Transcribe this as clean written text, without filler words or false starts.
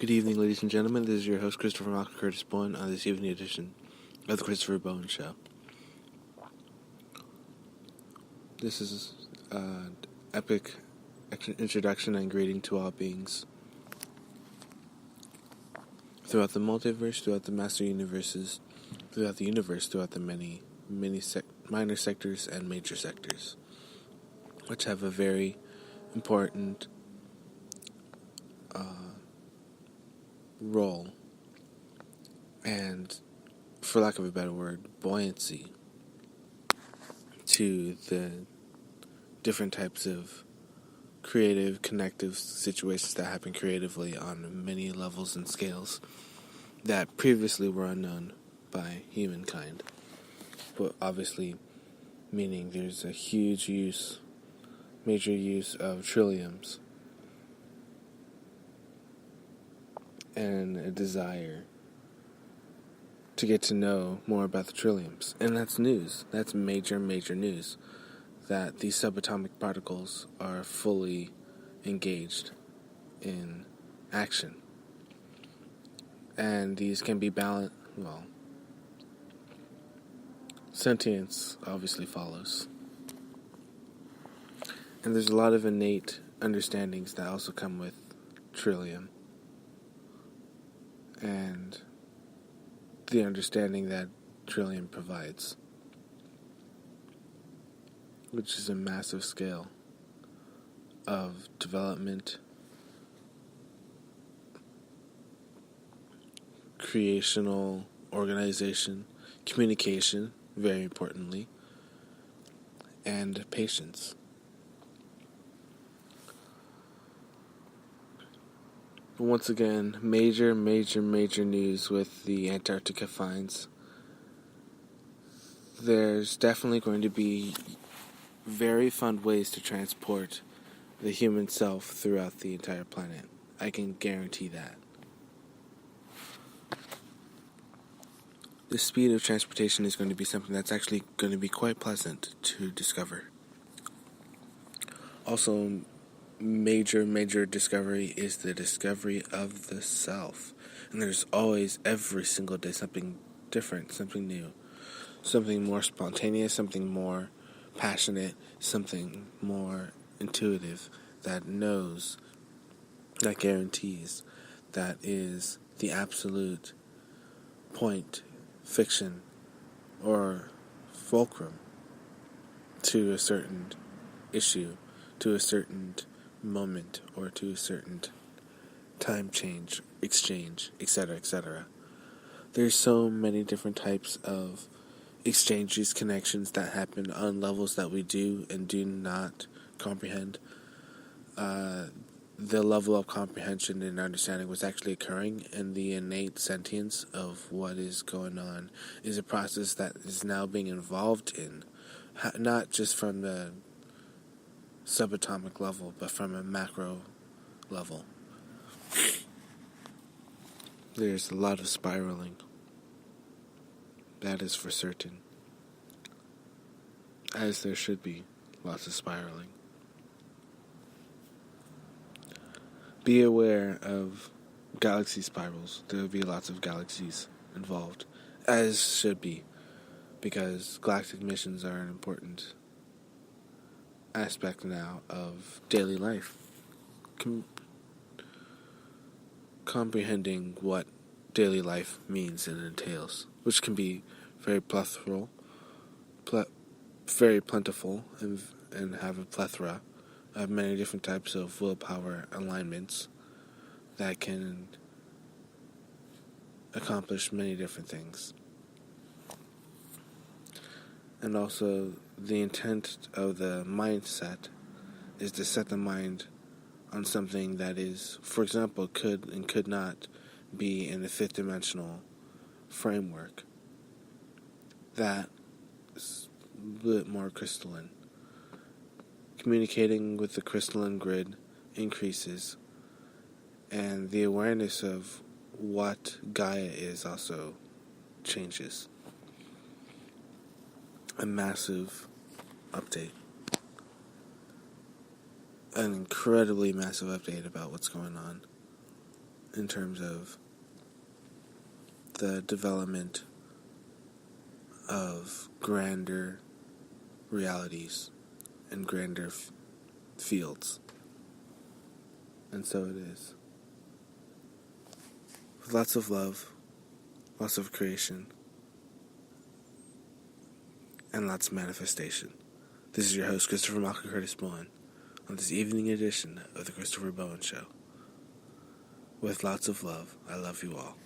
Good evening, ladies and gentlemen. This is your host, Christopher Malcolm Curtis Bowen, on this evening edition of the Christopher Bowen Show. This is an epic introduction and greeting to all beings throughout the multiverse, throughout the master universes, throughout the universe, throughout the many minor sectors and major sectors, which have a very important role and, for lack of a better word, buoyancy to the different types of creative, connective situations that happen creatively on many levels and scales that previously were unknown by humankind. But obviously, meaning there's a major use of trilliums and a desire to get to know more about the trilliums. And that's news. That's major news. That these subatomic particles are fully engaged in action. And these can be balanced. Well, sentience obviously follows. And there's a lot of innate understandings that also come with trillium. And the understanding that trillium provides, which is a massive scale of development, creational organization, communication, very importantly, and patience. Once again, major news with the Antarctica finds. There's definitely going to be very fun ways to transport the human self throughout the entire planet. I can guarantee that. The speed of transportation is going to be something that's actually going to be quite pleasant to discover. Also, major discovery is the discovery of the self. And there's always, every single day, something different, something new, something more spontaneous, something more passionate, something more intuitive, that knows, that guarantees, that is the absolute point, fiction, or fulcrum to a certain issue, to a certain moment, or to a certain time change, exchange, etc., etc. There's so many different types of exchanges, connections that happen on levels that we do and do not comprehend. The level of comprehension and understanding was actually occurring, and the innate sentience of what is going on is a process that is now being involved in, not just from the subatomic level, but from a macro level. There's a lot of spiraling. That is for certain. As there should be lots of spiraling. Be aware of galaxy spirals. There will be lots of galaxies involved, as should be, because galactic missions are an important aspect now of daily life. Comprehending what daily life means and entails, which can be very very plentiful, and have a plethora of many different types of willpower alignments that can accomplish many different things. And also, the intent of the mindset is to set the mind on something that is, for example, could and could not be in a fifth dimensional framework. That is a bit more crystalline. Communicating with the crystalline grid increases, and the awareness of what Gaia is also changes. A massive update. An incredibly massive update about what's going on. in terms of the development of grander realities and grander fields. And so it is. With lots of love, lots of creation, and lots of manifestation. This is your host, Christopher Malcolm Curtis Bowen, on this evening edition of The Christopher Bowen Show. With lots of love, I love you all.